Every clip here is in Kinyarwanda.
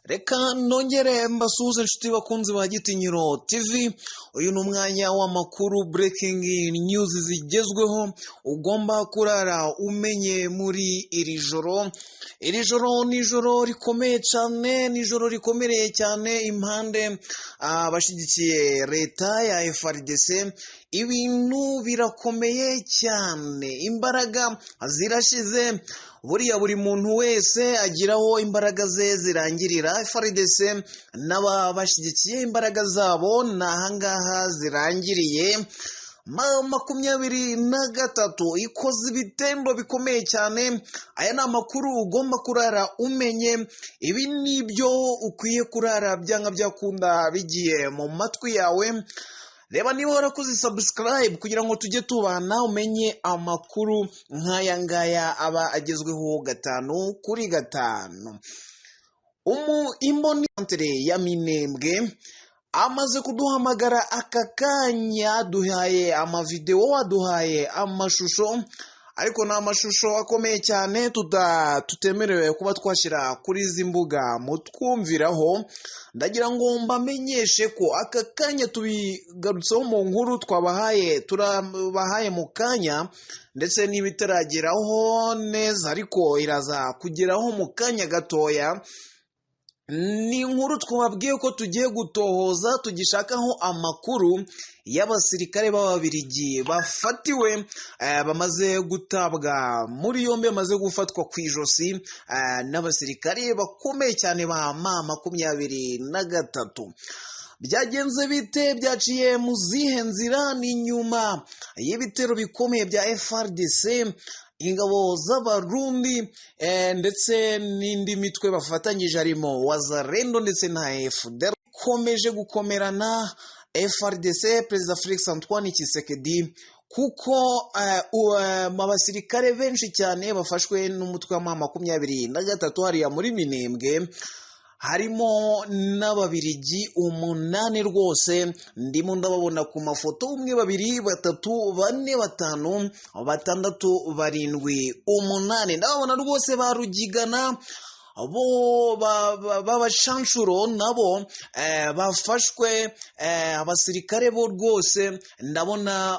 Reka nongere mbasuhuze inshuti bakunzi ba Gitinyiro TV. Uyu ni umwanya w'amakuru breaking news zigezweho ugomba kurara umenye muri iri joro. Iri joro ni ijoro rikomeye cyane, ni ijoro rikomereye cyane impande abashyigikiye leta ya FARDC. Ibintu birakomeye cyane, imbaraga zirashize. Buriya buri muntu wese agiraho imbaraga ze zirangirira. FARDC n'ababashyigikiye imbaraga zabo nahangaha zirangiriye. 23 ikoze ibitembo bikomeye cyane. Aya ni amakuru ugomba kurara umenye. Ibi nibyo ukwiye kurara byanga byakunda bigiye mu matwi yawe. Reba niba warakoze subscribe kugira ngo tujye tubana umenye amakuru nk'aya ngaya aba agezweho 5 kuri 5. Imboni ya Minembwe amaze kuduhamagara aka kanya, duhaye amavideo, aduhaye amashusho, ariko ni amashusho akomeye cyane tutemerewe kuba twashyira kuri izi mbuga mutwumviraho. Ndagira ngo mbamenyeshe ko aka kanya tubigarutseho mu nkuru turabahaye mu kanya, ndetse n'ibitarageraho neza ariko iraza kugeraho mu kanya gatoya. Ni inkuru twababwiye ko tugiye gutohoza, tugishakaho amakuru y'abasirikare b'Ababiligi bafatiwe, bamaze gutabwa muri yombi, bamaze gufatwa ku ijosi n'abasirikare bakomeye cyane ba M23. Byagenze bite? Byaciye mu zihe nzira? Ni nyuma y'ibitero bikomeye bya FARDC, ingabo z'Abarundi ndetse n'indi mitwe bafatanyije harimo Wazalendo ndetse na FDR komeje gukomerana. FARDC, Perezida Felix Antoine Tshisekedi, kuko abasirikare benshi cyane bafashwe n'umutwe wa M23 hariya muri Minembwe, harimo n'Ababiligi 8 rwose. Ndimo ndababona ku mafoto: 1, 2, 3, 4, 5, 6, 7, 8. Ndababona rwose barugigana bo babashanshuro nabo bafashwe. Abasirikare bo rwose ndabona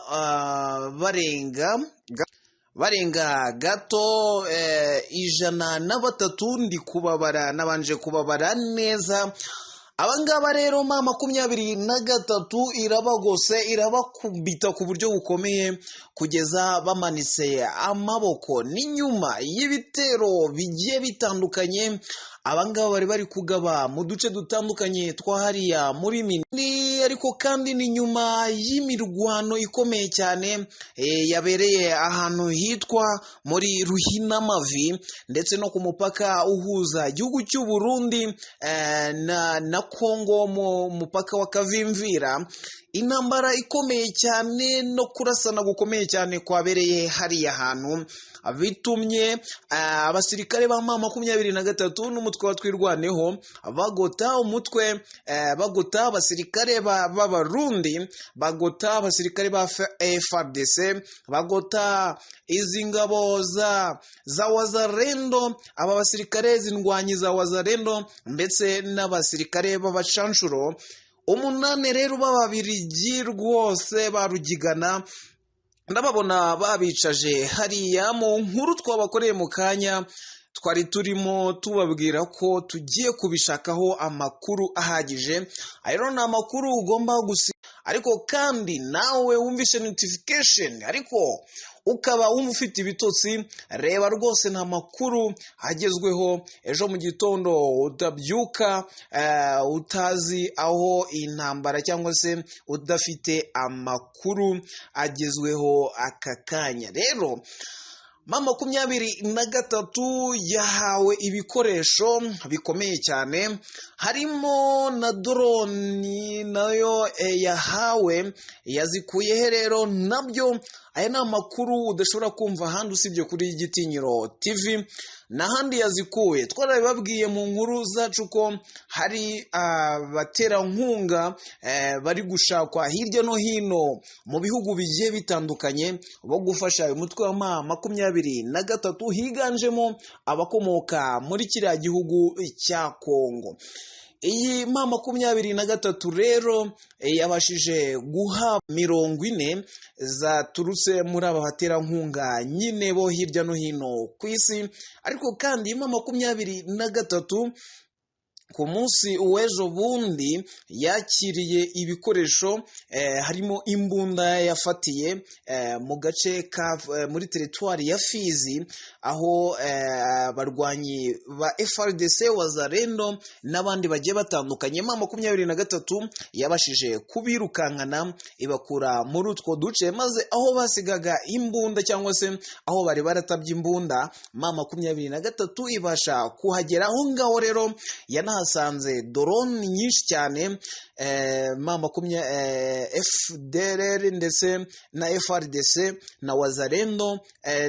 barenga gato 103. ndi kubabara, nabanje kubabara neza. Abangaba rero M23 irabagose, irabakubita ku buryo bukomeye kugeza bamanitse amaboko. Ni nyuma y'ibitero bigiye bitandukanye abangaba bari kugaba mu duce dutandukanye twa hariya muri Minembwe, ariko kandi ni nyuma y'imirwano ikomeye cyane yabereye ahantu hitwa muri Ruhinamavi, ndetse no ku mupaka uhuza igihugu cy'u Burundi na Kongo, mu mupaka wa Kavimvira. Intambara ikomeye cyane no kurasana gukomeye cyane kwabereye hariya hantu, bitumye abasirikare ba M23 n'umutwe wa Twirwaneho bagota umutwe, bagota abasirikare b'Abarundi, bagota abasirikare ba FARDC, bagota izi ngabo za Wazalendo, aba basirikare zindwanyi za Wazalendo, ndetse n'abasirikare b'abashanshuro 8 rero b'Ababiligi rwose barugigana. Ndababona babicaje hariya. Mu nkuru twabakoreye mu kanya twari turimo tubabwira ko tugiye kubishakaho amakuru ahagije. Ayo ni amakuru ugomba ariko kandi nawe wumvishe notification, ariko ukaba wumva ufite ibitotsi, reba rwose nta makuru agezweho. Ejo mu gitondo utabyuka utazi aho intambara, cyangwa se udafite amakuru agezweho aka kanya. Rero M23 yahawe ibikoresho bikomeye cyane, harimo na drone nayo yahawe. Yazikuye he rero? Nabyo aya ni amakuru udashobora kumva ahandi usibye kuri Igitinyiro TV n'ahandi yazikuye. Twarabibabwiye mu nkuru zacu ko hari abaterankunga bari gushakwa hirya no hino mu bihugu bigiye bitandukanye bo gufasha uyu mutwe wa M23 higanjemo abakomoka muri kiriya gihugu cya Kongo. Iyi M23 rero yabashije guha 40 zaturutse muri aba baterankunga nyine bo hirya no hino ku isi, ariko kandi M23 ku munsi w'ejo bundi yakiriye ibikoresho harimo imbunda yafatiye mu gace ka muri teritwari ya Fizi, aho barwanyi ba FARDC Wazalendo n'abandi bagiye batandukanye. M23 yabashije kubirukankana ibakura muri utwo duce, maze aho basigaga imbunda cyangwa se aho bari baratabye imbunda, M23 ibasha kuhagera. Aho ngaho rero hasanze drone nyinshi cyane FDLR ndetse na FARDC na Wazalendo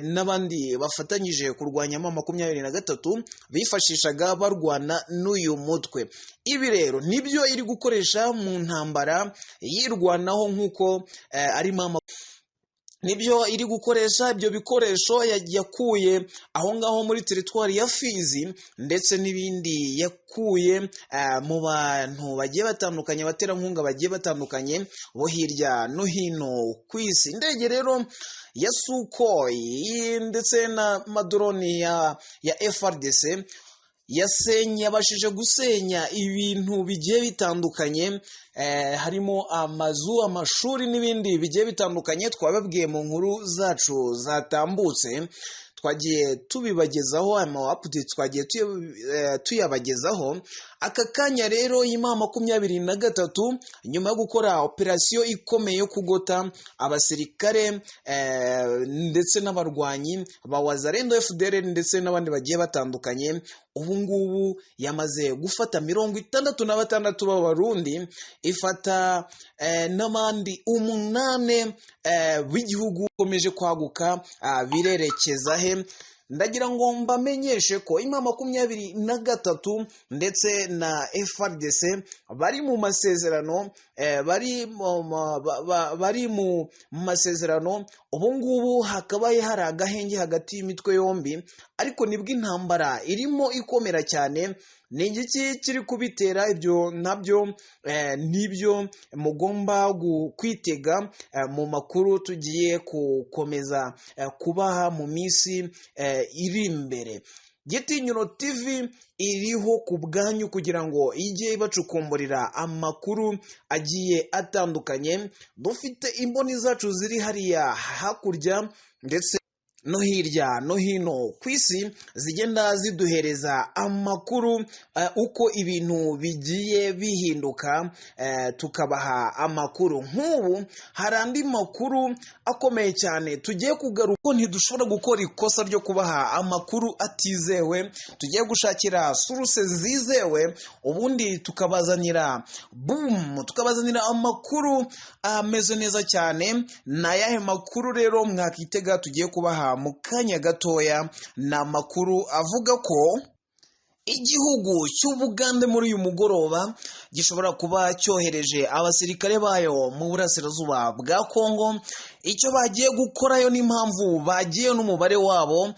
n'abandi bafatanyije kurwanya M23 bifashishaga barwana n'uyu mutwe. Ibi rero nibyo iri gukoresha mu ntambara yirwanaho nk'uko ari nibyo iri gukoresha. Ibyo bikoresho yakuye aho ngaho muri teritwari ya Fizi ndetse n'ibindi yakuye mu bantu bagiye batandukanye, abaterankunga bagiye batandukanye bo hirya no hino ku isi. Indege rero ya Sukhoi ndetse na madroni ya FARDC yabashije gusenya ibintu bigiye bitandukanye, harimo amazu, amashuri n'ibindi bigiye bitandukanye. Twababwiye mu nkuru zacu zatambutse, twagiye tubibagezaho, ama update twagiye tuyabagezaho. Aka kanya rero M23 nyuma yo gukora operasiyo ikomeye yo kugota abasirikare ndetse n'abarwanyi ba Wazalendo FDLR ndetse n'abandi bagiye batandukanye, ubu ngubu yamaze gufata 66 b'Abarundi, ifata n'abandi 8 b'igihugu komeje kwaguka birerekeza he. Ndagira ngo mbamenyeshe ko M23 ndetse na FARDC bari mu masezerano, bari mu masezerano. Ubu ngubu hakabaye hari agahenge hagati y'imitwe yombi, ariko nibwo intambara irimo ikomera cyane. Ni igiki kiri kubitera? Ibyo nabyo nibyo mugomba kwitega mu makuru tugiye gukomeza kubaha mu minsi iri imbere. Igitinyiro TV iriho ku bwanyu kugira ngo ijye ibacukumburira amakuru agiye atandukanye. Dufite imboni zacu ziri hariya hakurya ndetse no hirya no hino ku isi zigenda ziduhereza amakuru uko ibintu bigiye bihinduka, tukabaha amakuru. Nk'ubu hari andi makuru akomeye cyane tugiye kugaruka. Ntidushobora gukora ikosa ryo kubaha amakuru atizewe, tugiye gushakira source zizewe, ubundi tukabazanira tukabazanira amakuru ameze neza cyane. N'ayahe makuru rero mwakitega tugiye kubaha mu kanya gatoya? Ni amakuru avuga ko igihugu cy'Ubugande muri uyu mugoroba gishobora kuba cyohereje abasirikare bayo mu burasirazuba bwa Kongo. Icyo bagiye gukorayo n'impamvu bagiye n'umubare wabo,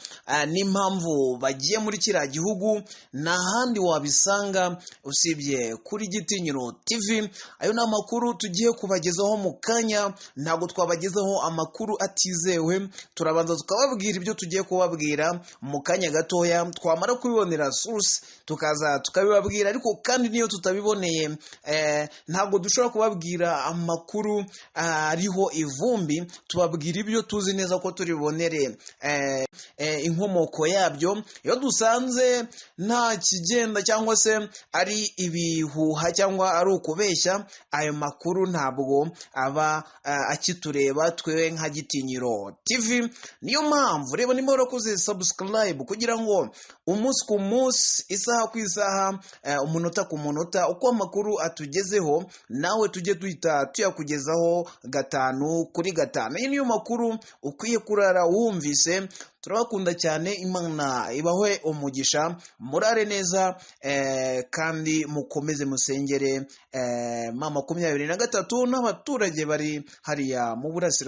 n'impamvu bagiye muri kiriya gihugu, nta handi wabisanga usibye kuri Igitinyiro TV. Ayo ni amakuru tugiye kubagezaho mu kanya. Ntabwo twabagezaho amakuru atizewe, turabanza tukababwira ibyo tugiye kubabwira mu kanya gatoya. Twamara kubibonera source tukaza tukabibabwira, ariko kandi niyo tutabiboneye ntabwo dushobora kubabwira amakuru ariho ivumbi. Tubabwira ibyo tuzi neza ko turibonere inkomoko yabyo. Iyo dusanze nta kigenda cyangwa se ari ibihuha cyangwa ari ukubeshya, ayo makuru ntabwo aba akitureba twe nka Gitinyiro TV. Niyo mpamvu reba nimba warakoze subscribe kugira ngo umunsi ku munsi, isaha ku isaha, umunota ku munota, uko amakuru atugezeho nawe tujye duhita tuyakugezaho 5 kuri 5. gatanu. Iyi niyo makuru ukwiye kurara wumvise. Turabakunda cyane, Imana ibahwe umugisha, murare neza kandi mukomeze musengere M23 n'abaturage bari hariya mu burasirazuba.